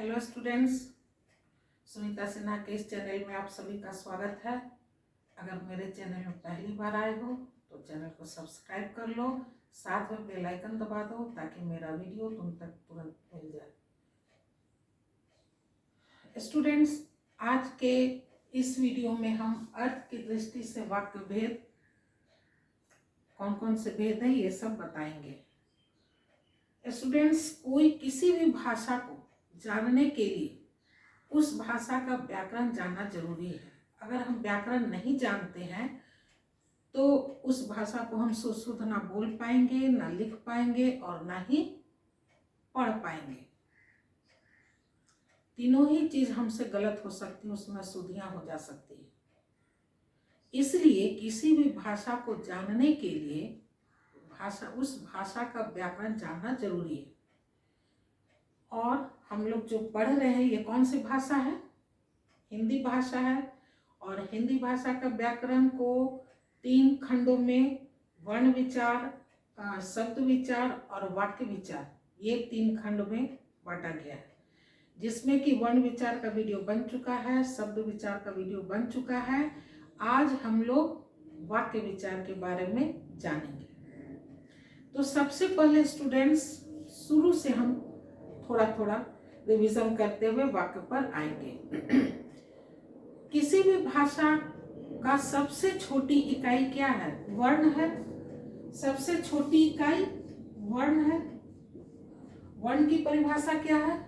Hello students, Sunita Sinha के इस channel में आप सभी का स्वागत है। अगर मेरे चैनल में पहली बार आए हो तो चैनल को सब्सक्राइब कर लो, साथ में बेल आइकन दबा दो ताकि मेरा वीडियो तुम तक तुरंत मिल जाए। स्टूडेंट्स, आज के इस वीडियो में हम अर्थ की दृष्टि से वाक्य भेद, कौन कौन से भेद हैं, ये सब बताएंगे। स्टूडेंट्स, कोई किसी भी भाषा को जानने के लिए उस भाषा का व्याकरण जानना जरूरी है। अगर हम व्याकरण नहीं जानते हैं तो उस भाषा को हम शुद्ध ना बोल पाएंगे, ना लिख पाएंगे और ना ही पढ़ पाएंगे। तीनों ही चीज हमसे गलत हो सकती है, उसमें अशुद्धियां हो जा सकती है। इसलिए किसी भी भाषा को जानने के लिए उस भाषा का व्याकरण जानना जरूरी है। और हम लोग जो पढ़ रहे हैं ये कौन सी भाषा है? हिंदी भाषा है। और हिंदी भाषा का व्याकरण को 3 खंडों में वर्ण विचार, शब्द विचार और वाक्य विचार, ये 3 खंड में बांटा गया है, जिसमें कि वर्ण विचार का वीडियो बन चुका है, शब्द विचार का वीडियो बन चुका है। आज हम लोग वाक्य विचार के बारे में जानेंगे। तो सबसे पहले स्टूडेंट्स, शुरू से हम थोड़ा थोड़ा रिवीजन करते हुए वाक्य पर आएंगे। किसी भी भाषा का सबसे छोटी इकाई क्या है? वर्ण है। सबसे छोटी इकाई वर्ण है। वर्ण की परिभाषा क्या है?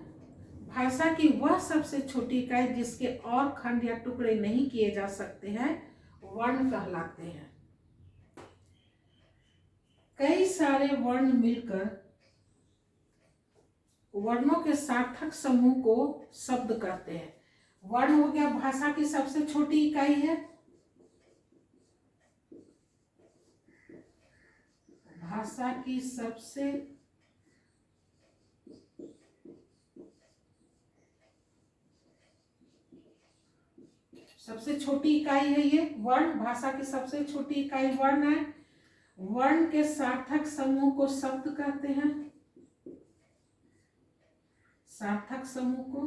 भाषा की वह सबसे छोटी इकाई जिसके और खंड या टुकड़े नहीं किए जा सकते हैं, वर्ण कहलाते हैं। कई सारे वर्ण मिलकर वर्णों के सार्थक समूह को शब्द कहते हैं। वर्ण हो गया भाषा की सबसे छोटी इकाई है। भाषा की सबसे छोटी इकाई है ये वर्ण। भाषा की सबसे छोटी इकाई वर्ण है। वर्ण के सार्थक समूह को शब्द कहते हैं। सार्थक समूह को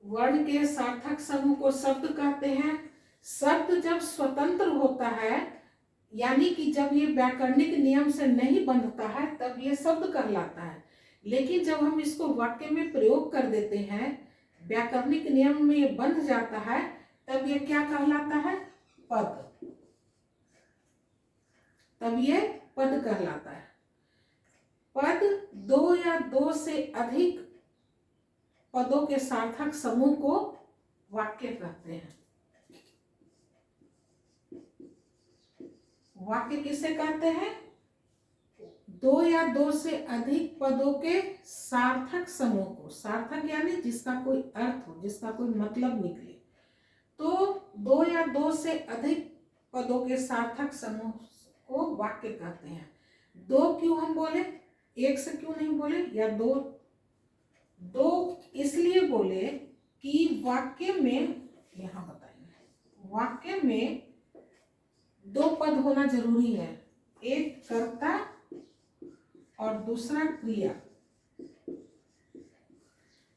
वर्ण के सार्थक समूह को शब्द कहते हैं। शब्द जब स्वतंत्र होता है, यानी कि जब ये व्याकरणिक नियम से नहीं बंधता है, तब ये शब्द कहलाता है। लेकिन जब हम इसको वाक्य में प्रयोग कर देते हैं, व्याकरणिक नियम में ये बंध जाता है, तब ये क्या कहलाता है? पद। तब ये पद कहलाता है। पद 2 या 2 से अधिक पदों के सार्थक समूह को वाक्य कहते हैं। वाक्य किसे कहते हैं? 2 या 2 से अधिक पदों के सार्थक समूह को। सार्थक यानी जिसका कोई अर्थ हो, जिसका कोई मतलब निकले। तो 2 या 2 से अधिक पदों के सार्थक समूह को वाक्य कहते हैं। 2 क्यों हम बोले? 1 से क्यों नहीं बोले? या 2 इसलिए बोले कि वाक्य में, यहां बताएंगे, वाक्य में 2 पद होना जरूरी है। एक कर्ता और दूसरा क्रिया।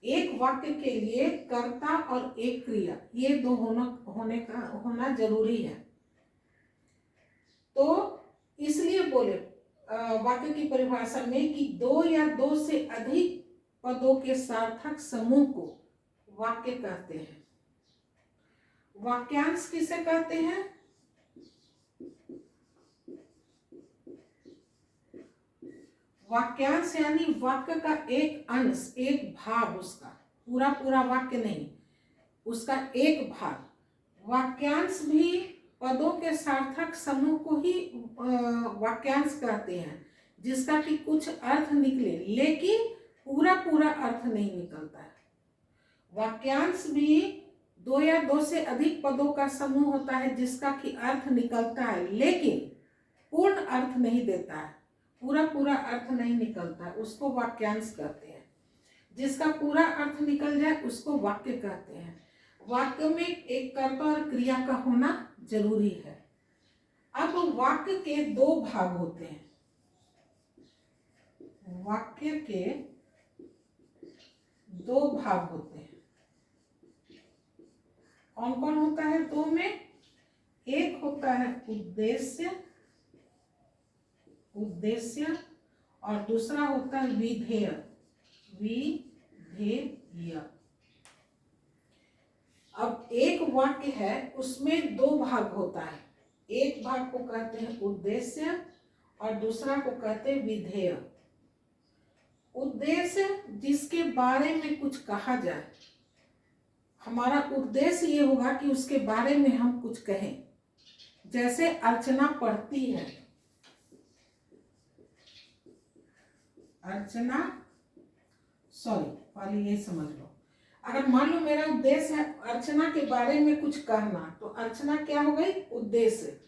एक वाक्य के लिए कर्ता और एक क्रिया, ये 2 होना जरूरी है। तो इसलिए बोले वाक्य की परिभाषा में कि 2 या 2 से अधिक पदों के सार्थक समूह को वाक्य कहते हैं। वाक्यांश किसे कहते हैं? वाक्यांश यानी वाक्य का एक अंश, एक भाग, उसका पूरा वाक्य नहीं, उसका एक भाग। वाक्यांश भी पदों के सार्थक समूह को ही वाक्यांश कहते हैं, जिसका कि कुछ अर्थ निकले लेकिन पूरा अर्थ नहीं निकलता है। वाक्यांश भी 2 या 2 से अधिक पदों का समूह होता है, जिसका कि अर्थ निकलता है लेकिन पूर्ण अर्थ नहीं देता है, पूरा अर्थ नहीं निकलता है, उसको वाक्यांश कहते हैं। जिसका पूरा अर्थ निकल जाए उसको वाक्य कहते हैं। वाक्य में एक कर्ता और क्रिया का होना जरूरी है। अब वाक्य के दो भाग होते हैं। वाक्य के दो भाग होते हैं। कौन कौन होता है दो में? एक होता है उद्देश्य, उद्देश्य, और दूसरा होता है विधेय, विधेय। अब एक वाक्य है उसमें दो भाग होता है। एक भाग को कहते हैं उद्देश्य और दूसरा को कहते हैं विधेय। उद्देश्य जिसके बारे में कुछ कहा जाए, हमारा उद्देश्य ये होगा कि उसके बारे में हम कुछ कहें। जैसे अर्चना पढ़ती है, अर्चना, सॉरी पहले ये समझ लो, अगर मान लो मेरा उद्देश्य है अर्चना के बारे में कुछ कहना, तो अर्चना क्या हो गई? उद्देश्य,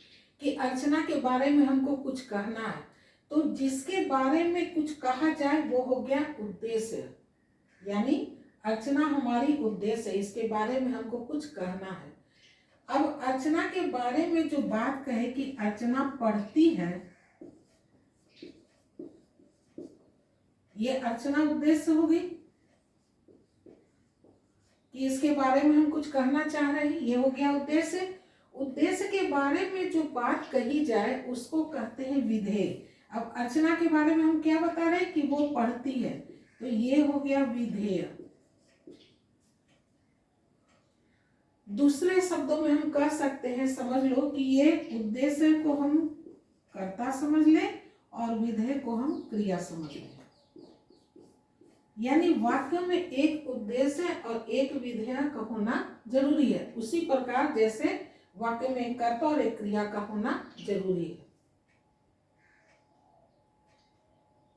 कि अर्चना के बारे में हमको कुछ कहना है। तो जिसके बारे में कुछ कहा जाए वो हो गया उद्देश्य, यानी अर्चना हमारी उद्देश्य है, इसके बारे में हमको कुछ कहना है। अब अर्चना के बारे में जो बात कहे कि अर्चना पढ़ती है, ये अर्चना उद्देश्य हो गई कि इसके बारे में हम कुछ कहना चाह रहे हैं, ये हो गया उद्देश्य। उद्देश्य के बारे में जो बात कही जाए उसको कहते हैं विधेय। अब अर्चना के बारे में हम क्या बता रहे हैं कि वो पढ़ती है, तो ये हो गया विधेय। दूसरे शब्दों में हम कह सकते हैं, समझ लो कि ये उद्देश्य को हम कर्ता समझ लें और विधेय को हम क्रिया समझ लें। यानी वाक्य में एक उद्देश्य और एक विधेय का होना जरूरी है, उसी प्रकार जैसे वाक्य में एक कर्ता और एक क्रिया का होना जरूरी है।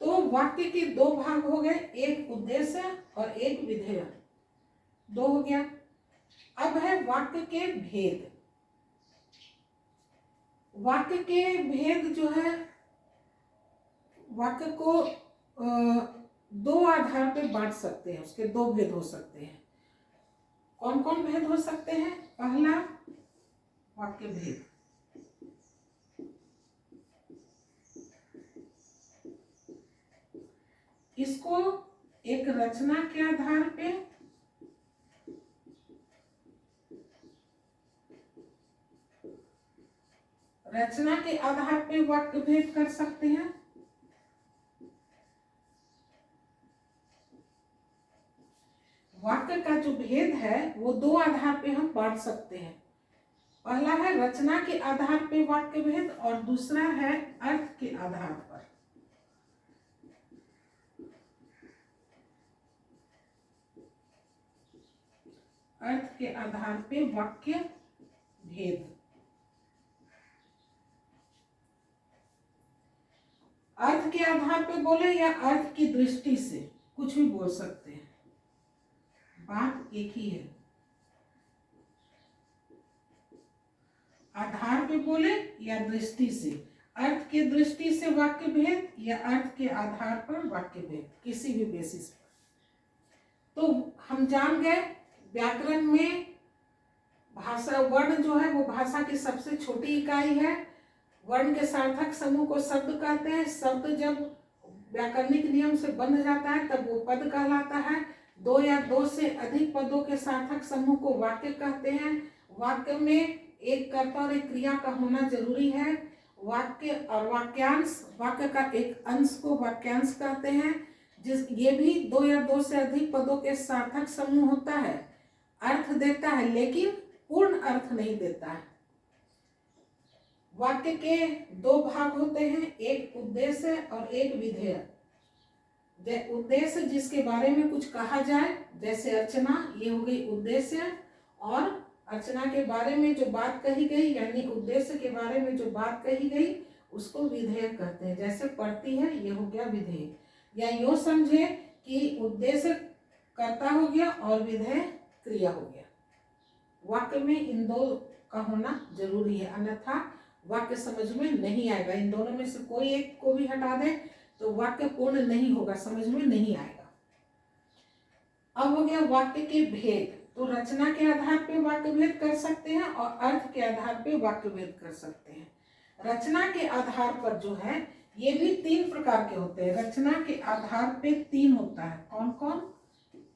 तो वाक्य के दो भाग हो गए, एक उद्देश्य और एक विधेय, दो हो गया। अब है वाक्य के भेद। वाक्य के भेद जो है, वाक्य को दो आधार पे बांट सकते हैं, उसके दो भेद हो सकते हैं। कौन कौन भेद हो सकते हैं? पहला वाक्य भेद, इसको एक रचना के आधार पे, रचना के आधार पे वाक्य भेद कर सकते हैं। वाक्य का जो भेद है वो दो आधार पे हम बांट सकते हैं। पहला है रचना के आधार पे वाक्य भेद और दूसरा है अर्थ के आधार पर। अर्थ के आधार पे वाक्य भेद। अर्थ के आधार पे बोले या अर्थ की दृष्टि से, कुछ भी बोल सकते हैं, बात एक ही है। आधार पे बोले या दृष्टि से, अर्थ के दृष्टि से वाक्य भेद या अर्थ के आधार पर वाक्य भेद, किसी भी बेसिस पर। तो हम जान गए व्याकरण में भाषा, वर्ण जो है वो भाषा की सबसे छोटी इकाई है। वर्ण के सार्थक समूह को शब्द कहते हैं। शब्द जब व्याकरणिक नियम से बंध जाता है तब वो पद कहलाता है। दो या दो से अधिक पदों के सार्थक समूह को वाक्य कहते हैं। वाक्य में एक कर्ता और एक क्रिया का होना जरूरी है। वाक्य और वाक्यांश, वाक्य का एक अंश को वाक्यांश कहते हैं। ये भी दो या दो से अधिक पदों के सार्थक समूह होता है, अर्थ देता है लेकिन पूर्ण अर्थ नहीं देता है। वाक्य के दो भाग होते हैं, एक उद्देश्य और एक विधेय। उद्देश्य जिसके बारे में कुछ कहा जाए, जैसे अर्चना, ये हो गई उद्देश्य। और अर्चना के बारे में जो बात कही गई, यानी उद्देश्य के बारे में जो बात कही गई, उसको विधेय कहते हैं। जैसे पढ़ती है, ये हो गया विधेय। या यूँ समझे कि उद्देश्य कर्ता हो गया और विधेय क्रिया हो गया। वाक्य में इन दो का होना जरूरी है, अन्यथा वाक्य समझ में नहीं आएगा। इन दोनों में से कोई एक को भी हटा दे तो वाक्य पूर्ण नहीं होगा, समझ में नहीं आएगा। अब हो गया वाक्य के भेद। तो रचना के आधार पे वाक्य भेद कर सकते हैं और अर्थ के आधार पे वाक्य भेद कर सकते हैं। रचना के आधार पर जो है ये भी 3 प्रकार के होते हैं। रचना के आधार पे 3 होता है। कौन कौन?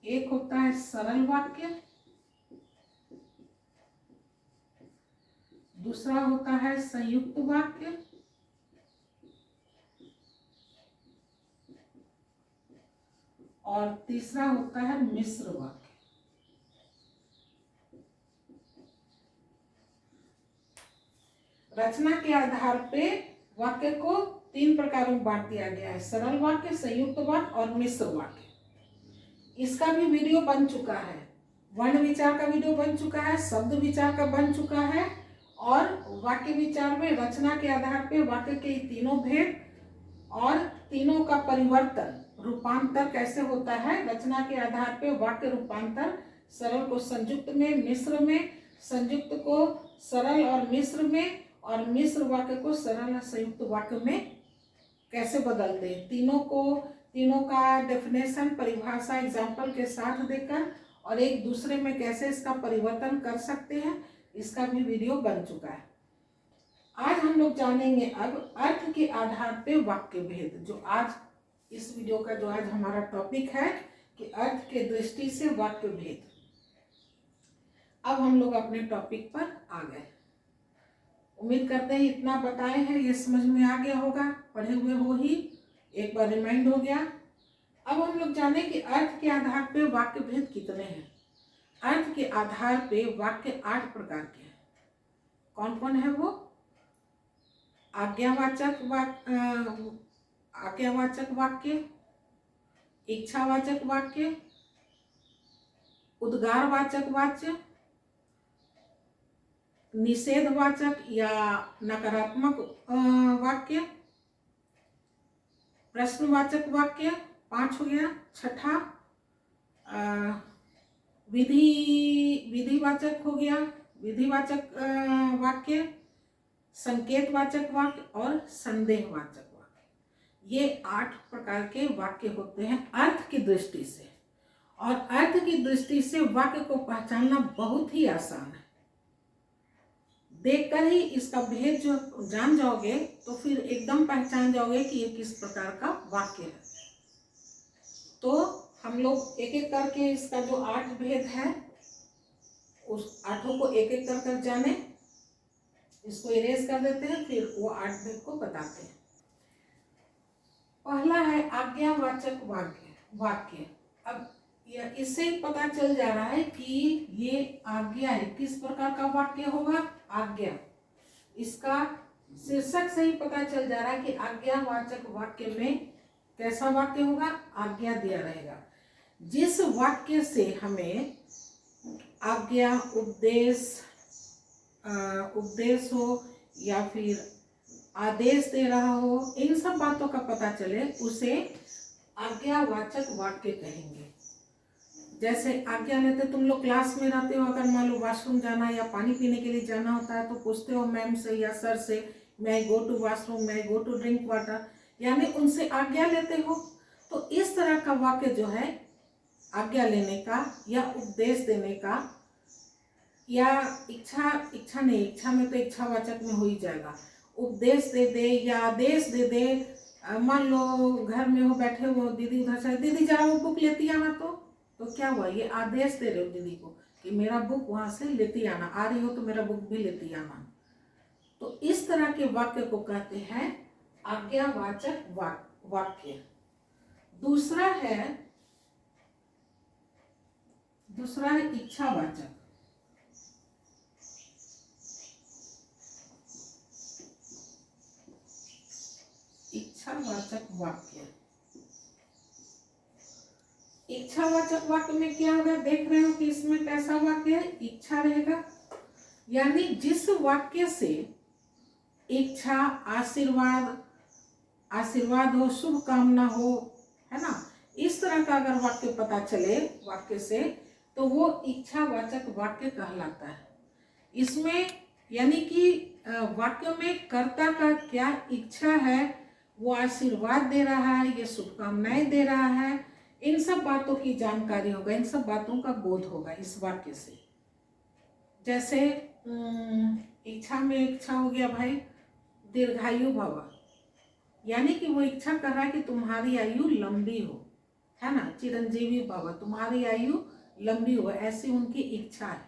एक होता है सरल वाक्य, दूसरा होता है संयुक्त वाक्य, और तीसरा होता है मिश्र वाक्य। रचना के आधार पे वाक्य को 3 प्रकारों में बांट दिया गया है, सरल वाक्य, संयुक्त वाक्य और मिश्र वाक्य। इसका भी वीडियो बन चुका है, वर्ण विचार का वीडियो बन चुका है, शब्द विचार का बन चुका है, और वाक्य विचार में रचना के आधार पे वाक्य के तीनों भेद और तीनों का परिवर्तन, रूपांतर कैसे होता है। रचना के आधार पे वाक्य रूपांतर, सरल को संयुक्त में, मिश्र में, संयुक्त को सरल और मिश्र में, और मिश्र वाक्य को सरल और संयुक्त वाक्य में कैसे बदलते हैं। तीनों का डेफिनेशन, परिभाषा एग्जाम्पल के साथ देकर और एक दूसरे में कैसे इसका परिवर्तन कर सकते हैं, इसका भी वीडियो बन चुका है। आज हम लोग जानेंगे अब अर्थ के आधार पे वाक्य भेद, जो आज इस वीडियो का जो आज हमारा टॉपिक है कि अर्थ के दृष्टि से वाक्य भेद। अब हम लोग अपने टॉपिक पर आ गए। उम्मीद करते हैं इतना बताए हैं ये समझ में आ गया होगा, पढ़े हुए हो ही, एक बार रिमाइंड हो गया। अब हम लोग जाने कि अर्थ के आधार पे वाक्य भेद कितने हैं। अर्थ के आधार पे वाक्य 8 प्रकार के हैं। कौन कौन है वो? आज्ञावाचक वाक्य, इच्छावाचक वाक्य, उद्गारवाचक वाक्य, निषेधवाचक या नकारात्मक वाक्य, प्रश्नवाचक वाक्य 5 हो गया। छठा विधिवाचक हो गया, विधिवाचक वाक्य, संकेतवाचक वाक्य और संदेहवाचक वाक्य। ये 8 प्रकार के वाक्य होते हैं अर्थ की दृष्टि से। और अर्थ की दृष्टि से वाक्य को पहचानना बहुत ही आसान है। देखकर ही इसका भेद जो जान जाओगे तो फिर एकदम पहचान जाओगे कि ये किस प्रकार का वाक्य है। तो हम लोग एक एक करके इसका जो 8 भेद है उस 8 को एक एक कर जाने। इसको इरेज कर देते हैं, फिर वो 8 भेद को बताते हैं। पहला है आज्ञावाचक वाक्य। अब इससे पता चल जा रहा है कि ये आज्ञा है। किस प्रकार का वाक्य होगा? आज्ञा। इसका शीर्षक से ही पता चल जा रहा है कि आज्ञावाचक वाक्य में कैसा वाक्य होगा? आज्ञा दिया रहेगा। जिस वाक्य से हमें आज्ञा, उपदेश हो या फिर आदेश दे रहा हो, इन सब बातों का पता चले उसे आज्ञावाचक वाक्य कहेंगे। जैसे आज्ञा लेते, तुम लोग क्लास में रहते हो, अगर मान लो वॉशरूम जाना है या पानी पीने के लिए जाना होता है तो पूछते हो मैम से या सर से, मैं आई गो टू वॉशरूम, मैं आई गो टू ड्रिंक वाटर, यानी उनसे आज्ञा लेते हो। तो इस तरह का वाक्य जो है आज्ञा लेने का या उपदेश देने का या इच्छा में तो इच्छावाचक में हो ही जाएगा। उपदेश दे दे या आदेश दे दे। मान लो घर में हो, बैठे हो, दीदी उधर से, दीदी जरा वो बुक लेती आना, तो क्या हुआ? ये आदेश दे रहे हो दीदी को कि मेरा बुक वहां से लेती आना, आ रही हो तो मेरा बुक भी लेती आना। तो इस तरह के वाक्य को कहते हैं आज्ञावाचक वाक्य। दूसरा है इच्छावाचक। इच्छावाचक वाक्य। इच्छावाचक वाक्य में क्या होगा? देख रहे हो कि इसमें कैसा वाक्य है? इच्छा रहेगा, यानी जिस वाक्य से इच्छा, आशीर्वाद हो, शुभ कामना हो, है ना, इस तरह का अगर वाक्य पता चले वाक्य से तो वो इच्छावाचक वाक्य कहलाता है। इसमें यानी कि वाक्य में कर्ता का क्या इच्छा है, वो आशीर्वाद दे रहा है, ये शुभकामनाएं दे रहा है, इन सब बातों की जानकारी होगा, इन सब बातों का बोध होगा इस वाक्य से। जैसे इच्छा में इच्छा हो गया भाई दीर्घायु भव, यानी कि वो इच्छा कर रहा है कि तुम्हारी आयु लंबी हो, है ना। चिरंजीवी भव, तुम्हारी आयु लंबी हो, ऐसी उनकी इच्छा है।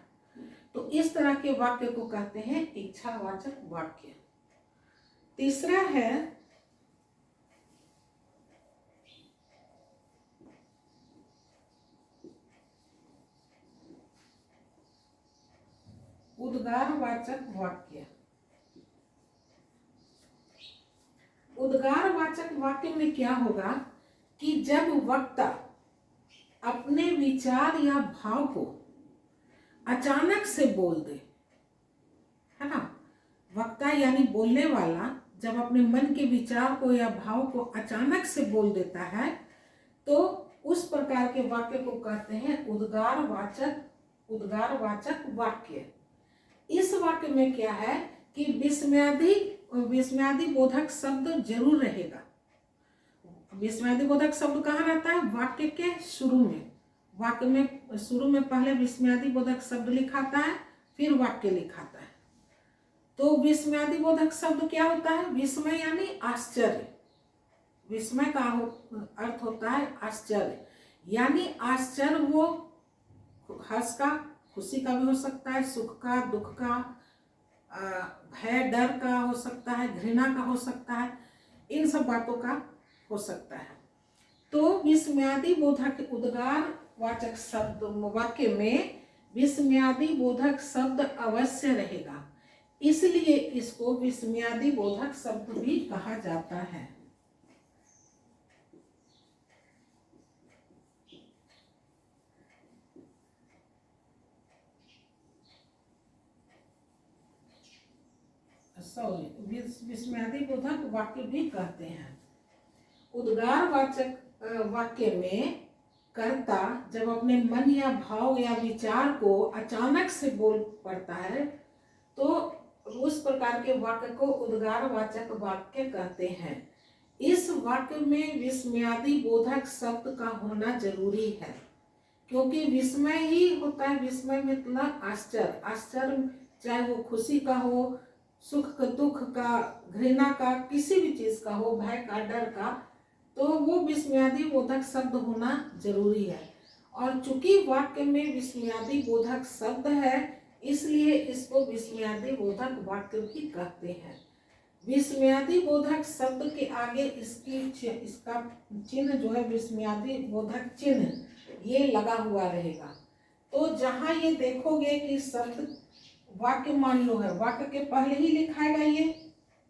तो इस तरह के वाक्य को कहते हैं इच्छावाचक वाक्य। तीसरा है उद्गारवाचक वाक्य। उद्गारवाचक वाक्य में क्या होगा कि जब वक्ता अपने विचार या भाव को अचानक से बोल दे, है ना। वक्ता यानी बोलने वाला जब अपने मन के विचार को या भाव को अचानक से बोल देता है तो उस प्रकार के वाक्य को कहते हैं उद्गारवाचक वाक्य। इस वाक्य में क्या है कि विस्मयादि बोधक शब्द जरूर रहेगा। विस्मयादि बोधक शब्द कहाँ रहता है? वाक्य के शुरू में। वाक्य में शुरू में पहले विस्मयादि बोधक शब्द लिखाता है, फिर वाक्य लिखाता है। तो विस्मयादि बोधक शब्द क्या होता है? विस्मय यानी आश्चर्य। विस्मय का अर्थ होता है आश्चर्य, यानी आश्चर्य वो हर्ष का, खुशी का भी हो सकता है, सुख का, दुख का, भय डर का हो सकता है, घृणा का हो सकता है, इन सब बातों का हो सकता है। तो विस्मयादि बोधक उद्गारवाचक शब्द वाक्य में विस्मयादि बोधक शब्द अवश्य रहेगा, इसलिए इसको विस्मयादि बोधक शब्द भी कहा जाता है। विस्मयादि बोधक वाक्य भी कहते हैं। उद्गारवाचक वाक्य में कर्ता जब अपने मन या भाव या विचार को अचानक से बोल पड़ता है तो उस प्रकार के वाक्य को उद्गारवाचक वाक्य कहते हैं। इस वाक्य में विस्मयादि बोधक शब्द का होना जरूरी है, क्योंकि विस्मय ही होता है। विस्मय मतलब आश्चर्य। आश्चर्य चाहे वो खुशी का हो, सुख का, दुख का, घृणा का, किसी भी चीज का हो, भय का, डर का, तो वो विस्मयादि बोधक शब्द होना जरूरी है। और चूंकि वाक्य में विस्मयादि बोधक शब्द है इसलिए इसको विस्मयादि बोधक वाक्य भी कहते हैं। विस्मयादि बोधक शब्द के आगे इसका चिन्ह जो है विस्मयादि बोधक चिन्ह ये लगा हुआ रहेगा। तो जहाँ ये देखोगे कि शब्द वाक्य मान लो है, वाक्य के पहले ही लिखाएगा ये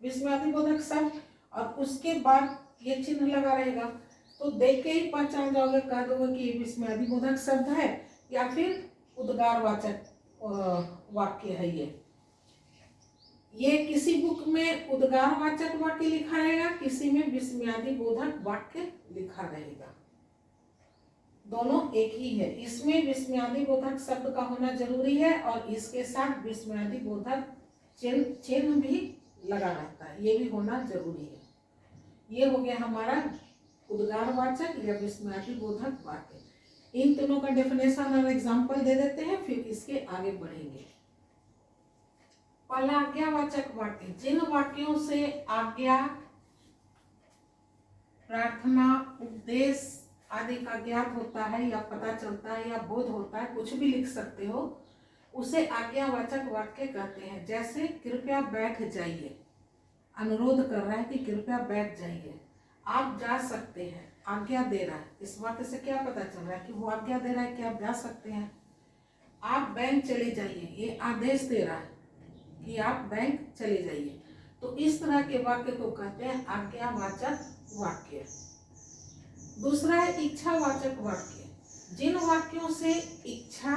विस्मयादि बोधक शब्द और उसके बाद ये चिन्ह लगा रहेगा, तो देख के ही पहचान जाओगे, कह दोगे कि ये विस्मयादि बोधक शब्द है या फिर उद्गारवाचक वाक्य है। ये किसी बुक में उद्गारवाचक वाक्य लिखा रहेगा, किसी में विस्मयादि बोधक वाक्य लिखा रहेगा। दोनों एक ही है। इसमें विस्मयादि बोधक शब्द का होना जरूरी है और इसके साथ विस्मयादि बोधक चिन्ह भी लगा रहता है, ये भी होना जरूरी है। ये हो गया हमारा उद्गारवाचक या विस्मयादि बोधक वाक्य। इन तीनों का डेफिनेशन और एग्जाम्पल दे देते हैं, फिर इसके आगे बढ़ेंगे। पहला आज्ञावाचक वाक्य, जिन वाक्यों से आज्ञा, प्रार्थना, उपदेश आदि का ज्ञात होता है या पता चलता है या बोध होता है, कुछ भी लिख सकते हो, उसे आज्ञावाचक वाक्य कहते हैं। जैसे कृपया बैठ जाइए, अनुरोध कर रहा है कि कृपया बैठ जाइए। आप जा सकते हैं, आज्ञा दे रहा है। इस वाक्य से क्या पता चल रहा है कि वो आज्ञा दे रहा है कि आप जा सकते हैं। आप बैंक चले जाइए, ये आदेश दे रहा है कि आप बैंक चले जाइए। तो इस तरह के वाक्य को कहते हैं आज्ञावाचक वाक्य। दूसरा है इच्छावाचक वाक्य, जिन वाक्यों से इच्छा,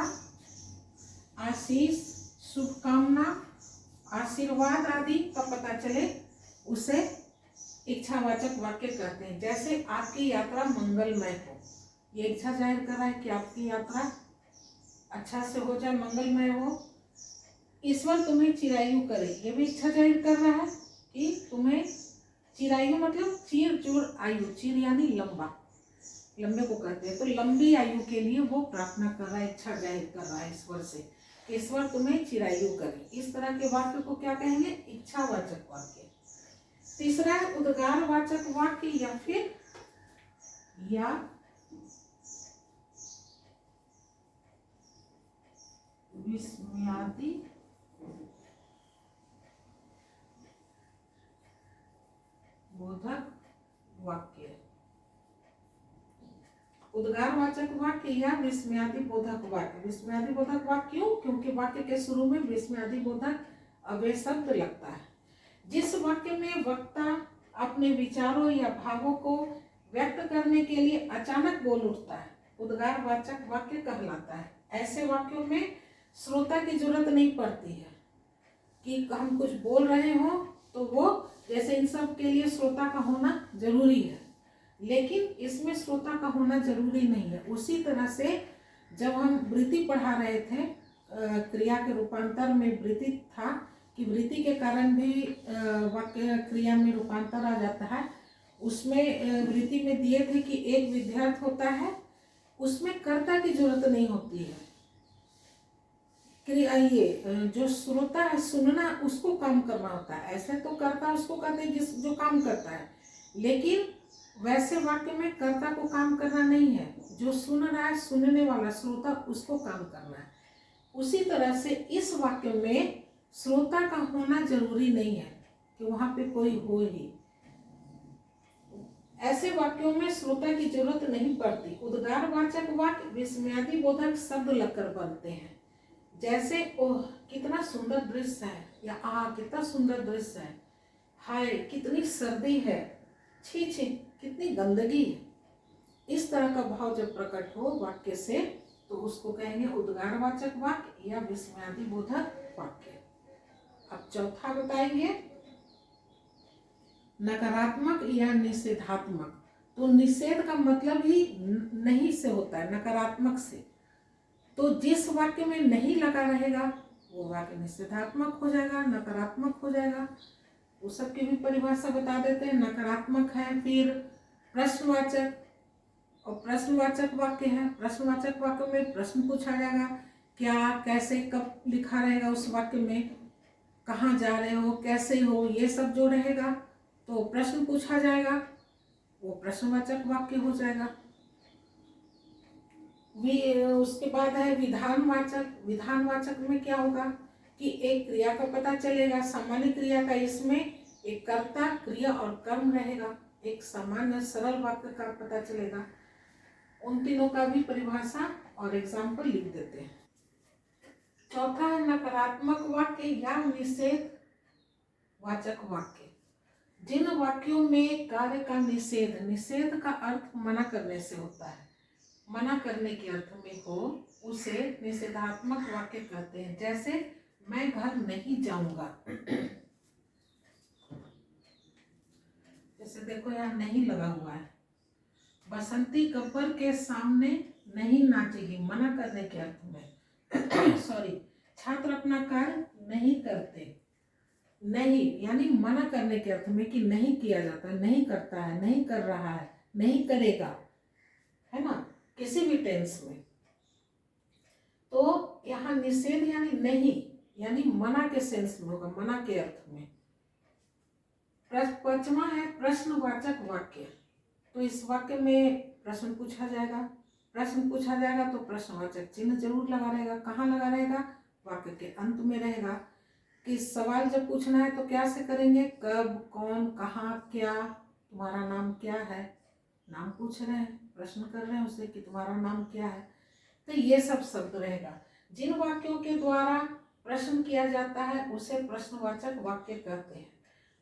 आशीष, शुभकामना, आशीर्वाद आदि का पता चले उसे इच्छावाचक वाक्य कहते हैं। जैसे आपकी यात्रा मंगलमय हो, ये इच्छा जाहिर कर रहा है कि आपकी यात्रा अच्छा से हो जाए, मंगलमय हो। ईश्वर तुम्हें चिरायु करे, ये भी इच्छा जाहिर कर रहा है कि तुम्हें चिरायु मतलब चीर चूर आयु, चीर यानी लंबा, लंबे को कहते हैं। तो लंबी आयु के लिए वो प्रार्थना कर रहा है, इच्छा जाहिर कर रहा है ईश्वर से, ईश्वर तुम्हें चिरायु करे। इस तरह के वाक्य को क्या कहेंगे? इच्छावाचक वाक्य। तीसरा है उद्गारवाचक वाक्य या विस्मयादि बोधक वाक्य। उद्गारवाचक वाक्य या विस्मयादि बोधक वाक्य। विस्मयादि बोधक वाक्य क्यों? क्योंकि वाक्य के शुरू में विस्मयादि बोधक अव्यय शब्द लगता है। जिस वाक्य में वक्ता अपने विचारों या भावों को व्यक्त करने के लिए अचानक बोल उठता है, उद्गारवाचक वाक्य कहलाता है। ऐसे वाक्यों में श्रोता की जरूरत नहीं पड़ती है कि हम कुछ बोल रहे हो तो वो, जैसे इन सब के लिए श्रोता का होना जरूरी है, लेकिन इसमें श्रोता का होना जरूरी नहीं है। उसी तरह से जब हम वृत्ति पढ़ा रहे थे, क्रिया के रूपांतर में वृत्ति था कि वृत्ति के कारण भी वाक्य क्रिया में रूपांतर आ जाता है। उसमें वृत्ति में दिए थे कि एक विद्यार्थ होता है, उसमें कर्ता की जरूरत नहीं होती है। ये जो श्रोता है सुनना, उसको काम करना होता है। ऐसे तो कर्ता उसको कहते हैं जिस जो काम करता है, लेकिन वैसे वाक्य में कर्ता को काम करना नहीं है, जो सुन रहा है सुनने वाला श्रोता, उसको काम करना है। उसी तरह से इस वाक्य में श्रोता का होना जरूरी नहीं है कि वहां पे कोई हो ही। ऐसे वाक्यों में श्रोता की जरूरत नहीं पड़ती। उद्गारवाचक वाक्य विस्मयादि बोधक शब्द लगकर बनते हैं। जैसे ओह कितना सुंदर दृश्य है, या कितना सुंदर दृश्य है, हाय कितनी सर्दी है, छी छी कितनी गंदगी है। इस तरह का भाव जब प्रकट हो वाक्य से तो उसको कहेंगे उद्गारवाचक वाक्य या विस्मयादि बोधक वाक्य। अब चौथा बताएंगे नकारात्मक या निषेधात्मक। तो निषेध का मतलब ही नहीं से होता है, नकारात्मक से। तो जिस वाक्य में नहीं लगा रहेगा वो वाक्य निषेधात्मक हो जाएगा, नकारात्मक हो जाएगा। वो सबकी भी परिभाषा बता देते हैं। नकारात्मक है, फिर प्रश्नवाचक, और प्रश्नवाचक वाक्य है। प्रश्नवाचक वाक्य में प्रश्न पूछा जाएगा, क्या, कैसे, कब लिखा रहेगा उस वाक्य में, कहाँ जा रहे हो, कैसे हो, ये सब जो रहेगा तो प्रश्न पूछा जाएगा, वो प्रश्नवाचक वाक्य हो जाएगा। उसके बाद है विधानवाचक। विधानवाचक में क्या होगा कि एक क्रिया का पता चलेगा, सामान्य क्रिया का। इसमें एक कर्ता, क्रिया और कर्म रहेगा। एक सामान्य सरल वाक्य का पता चलेगा। उन तीनों का भी परिभाषा और एग्जाम्पल लिख देते हैं। चौथा है नकारात्मक वाक्य या निषेध वाचक वाक्य। जिन वाक्यों में कार्य का निषेध, निषेध का अर्थ मना करने से होता है, मना करने के अर्थ में हो, उसे निषेधात्मक वाक्य कहते हैं। जैसे मैं घर नहीं जाऊंगा, जैसे देखो यहाँ नहीं लगा हुआ है। बसंती गब्बर के सामने नहीं नाचेगी, मना करने के अर्थ में सॉरी। छात्र अपना कार्य नहीं करते, नहीं यानी मना करने के अर्थ में कि नहीं किया जाता, नहीं करता है, नहीं कर रहा है, नहीं करेगा, है ना, किसी भी टेंस में। तो यहाँ निषेध यानी नहीं, यानी मना के सेंस में होगा, मना के अर्थ में। पांचवा है प्रश्नवाचक वाक्य। तो इस वाक्य में प्रश्न पूछा जाएगा। प्रश्न पूछा जाएगा तो प्रश्नवाचक चिन्ह जरूर लगा रहेगा। कहाँ लगा रहेगा? वाक्य के अंत में रहेगा। कि सवाल जब पूछना है तो क्या से करेंगे? कब, कौन, कहाँ, क्या, तुम्हारा नाम क्या है। नाम पूछ रहे हैं, प्रश्न कर रहे हैं उससे कि तुम्हारा नाम क्या है। तो ये सब शब्द रहेगा। जिन वाक्यों के द्वारा प्रश्न किया जाता है उसे प्रश्नवाचक वाक्य कहते हैं।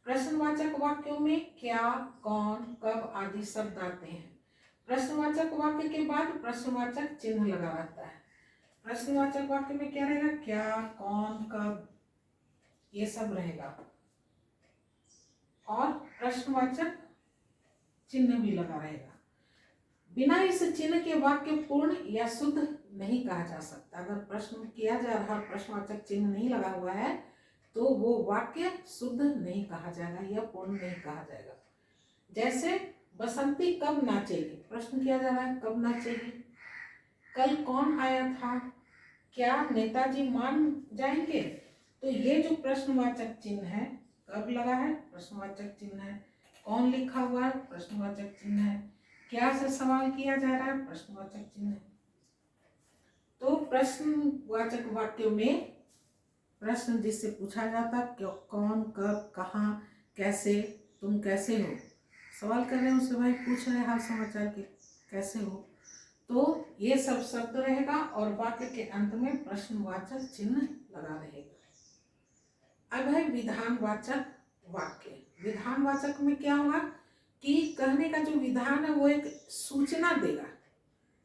प्रश्नवाचक वाक्यों में क्या, कौन, कब आदि शब्द आते हैं। प्रश्नवाचक वाक्य के बाद प्रश्नवाचक चिन्ह लगा रहता है। प्रश्नवाचक वाक्य में क्या रहेगा? क्या, कौन, कब, ये सब रहेगा और प्रश्नवाचक चिन्ह भी लगा रहेगा। बिना इस चिन्ह के वाक्य पूर्ण या शुद्ध नहीं कहा जा सकता। अगर प्रश्न किया जा रहा, प्रश्नवाचक चिन्ह नहीं लगा हुआ है तो वो वाक्य शुद्ध नहीं कहा जाएगा या पूर्ण नहीं कहा जाएगा। जैसे बसंती कब नाचेगी, प्रश्न किया जा रहा है कब नाचेगी। कल कौन आया था, क्या नेताजी मान जाएंगे। तो ये जो प्रश्नवाचक चिन्ह है कब लगा है, प्रश्नवाचक चिन्ह है। कौन लिखा हुआ है, प्रश्नवाचक चिन्ह है। क्या से सवाल किया जा रहा है, प्रश्नवाचक चिन्ह है। तो प्रश्नवाचक वाक्यों में प्रश्न जिससे पूछा जाता क्यों, कौन, कब, कहाँ, कैसे, तुम कैसे हो, सवाल कर रहे हैं उससे, भाई पूछ रहे हाल समाचार के कैसे हो, तो ये सब शब्द रहेगा और वाक्य के अंत में प्रश्नवाचक चिन्ह लगा रहेगा। अब है विधानवाचक वाक्य। विधानवाचक में क्या होगा कि कहने का जो विधान है वो एक सूचना देगा।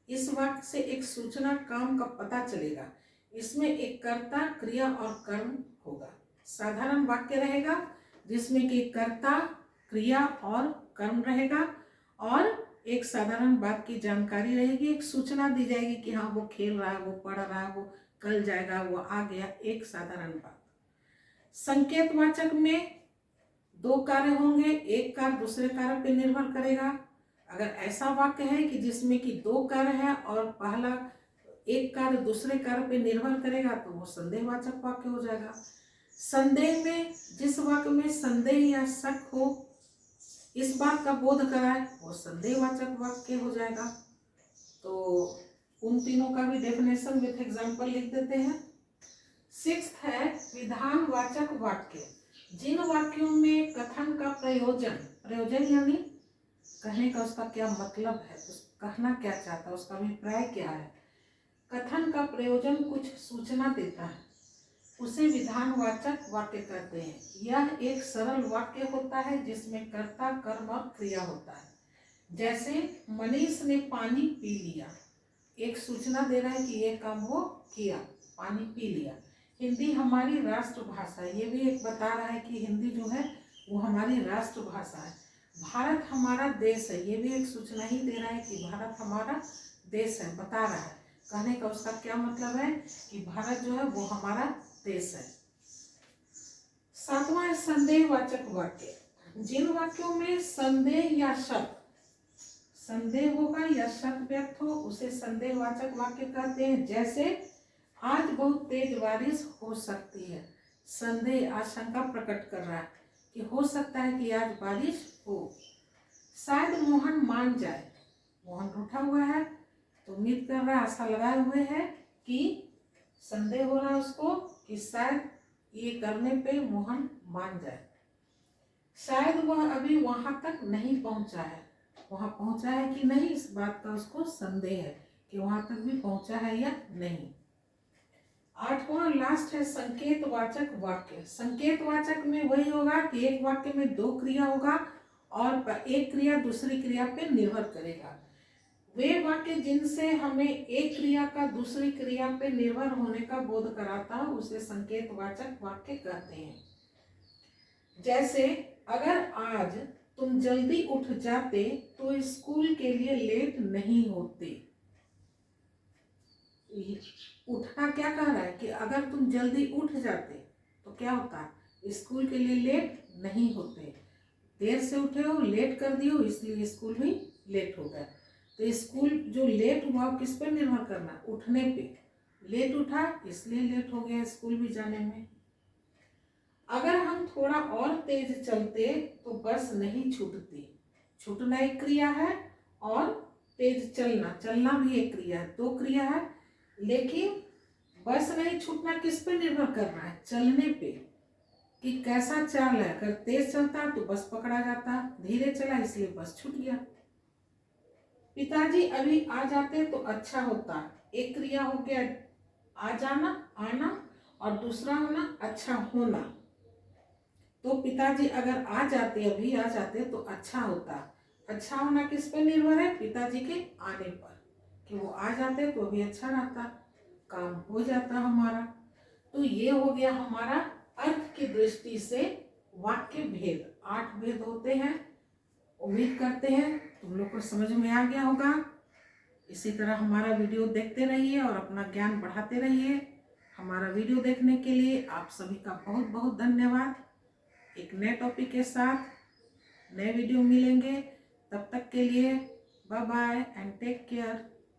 इस वाक्य से एक सूचना, काम का पता चलेगा। इसमें एक कर्ता, क्रिया और कर्म होगा। साधारण वाक्य रहेगा जिसमें कि कर्ता, क्रिया और कर्म रहेगा और एक साधारण बात की जानकारी रहेगी, एक सूचना दी जाएगी कि हाँ वो खेल रहा है, वो पढ़ रहा है, वो कल जाएगा, वो आ गया, एक साधारण बात। संकेतवाचक में दो कार्य होंगे, एक कार्य दूसरे कार्य पर निर्भर करेगा। अगर ऐसा वाक्य है कि जिसमें कि दो कार्य है और पहला एक कार्य दूसरे कार्य पे निर्भर करेगा तो वो संदेहवाचक वाक्य हो जाएगा। संदेह में, जिस वाक्य में संदेह या शक हो, इस बात का बोध कराए, वो संदेहवाचक वाक्य हो जाएगा। तो उन तीनों का भी डेफिनेशन विथ एग्जांपल लिख देते हैं। सिक्स्थ है विधानवाचक वाक्य। जिन वाक्यों में कथन का प्रयोजन यानी कहने का उसका क्या मतलब है, कहना क्या चाहता है, उसका अभिप्राय क्या है, कथन का प्रयोजन कुछ सूचना देता है, उसे विधानवाचक वाक्य कहते हैं। यह एक सरल वाक्य होता है जिसमें कर्ता, कर्म और क्रिया होता है। जैसे मनीष ने पानी पी लिया, एक सूचना दे रहा है कि ये काम वो किया, पानी पी लिया। हिंदी हमारी राष्ट्रभाषा, ये भी एक बता रहा है कि हिंदी जो है वो हमारी राष्ट्रभाषा है। भारत हमारा देश है, ये भी एक सूचना ही दे रहा है कि भारत हमारा देश है, बता रहा है। कहने का उसका क्या मतलब है कि भारत जो है वो हमारा देश है। सातवां है संदेहवाचक वाक्य। जिन वाक्यों में संदेह या शक, संदेह होगा या शक व्यक्त हो उसे संदेहवाचक वाक्य कहते हैं। जैसे आज बहुत तेज बारिश हो सकती है, संदेह, आशंका प्रकट कर रहा है कि हो सकता है कि आज बारिश हो। शायद मोहन मान जाए, मोहन रूठा हुआ है तो उम्मीद कर रहा है, आशा लगाए हुए है कि संदेह हो रहा है उसको कि शायद ये करने पे मोहन मान जाए। शायद वह अभी वहां तक नहीं पहुंचा है, वहां पहुंचा है कि नहीं, इस बात का उसको संदेह है कि वहां तक भी पहुंचा है या नहीं। आठवां लास्ट है संकेतवाचक वाक्य। संकेतवाचक में वही होगा कि एक वाक्य में दो क्रिया होगा और एक क्रिया दूसरी क्रिया पे निर्भर करेगा। वे वाक्य जिनसे हमें एक क्रिया का दूसरी क्रिया पे निर्भर होने का बोध कराता है उसे संकेतवाचक वाक्य कहते हैं। जैसे अगर आज तुम जल्दी उठ जाते तो स्कूल के लिए लेट नहीं होते। उठना क्या कह रहा है कि अगर तुम जल्दी उठ जाते तो क्या होता, स्कूल के लिए लेट नहीं होते। देर से उठे हो, लेट कर दिए हो, इसलिए स्कूल भी लेट हो गया। तो स्कूल जो लेट हुआ किस पर निर्भर करना, उठने पे। लेट उठा इसलिए लेट हो गया स्कूल भी जाने में। अगर हम थोड़ा और तेज चलते तो बस नहीं छूटती। छूटना एक क्रिया है और तेज चलना, चलना भी एक क्रिया है, दो क्रिया है। लेकिन बस नहीं छूटना किस पे निर्भर कर रहा है, चलने पे, कि कैसा चाल है। अगर तेज चलता तो बस पकड़ा जाता, धीरे चला इसलिए बस छूट गया। पिताजी अभी आ जाते तो अच्छा होता, एक क्रिया हो गया आ जाना, आना, और दूसरा होना अच्छा होना। तो पिताजी अगर आ जाते, अभी आ जाते तो अच्छा होता। अच्छा होना किस पे निर्भर है, पिताजी के आने पर, कि वो आ जाते तो अभी अच्छा रहता, काम हो जाता हमारा। तो ये हो गया हमारा अर्थ की दृष्टि से वाक्य भेद। 8 भेद होते हैं। उम्मीद करते हैं तुम लोग को समझ में आ गया होगा। इसी तरह हमारा वीडियो देखते रहिए और अपना ज्ञान बढ़ाते रहिए। हमारा वीडियो देखने के लिए आप सभी का बहुत बहुत धन्यवाद। एक नए टॉपिक के साथ नए वीडियो मिलेंगे, तब तक के लिए bye bye and take care.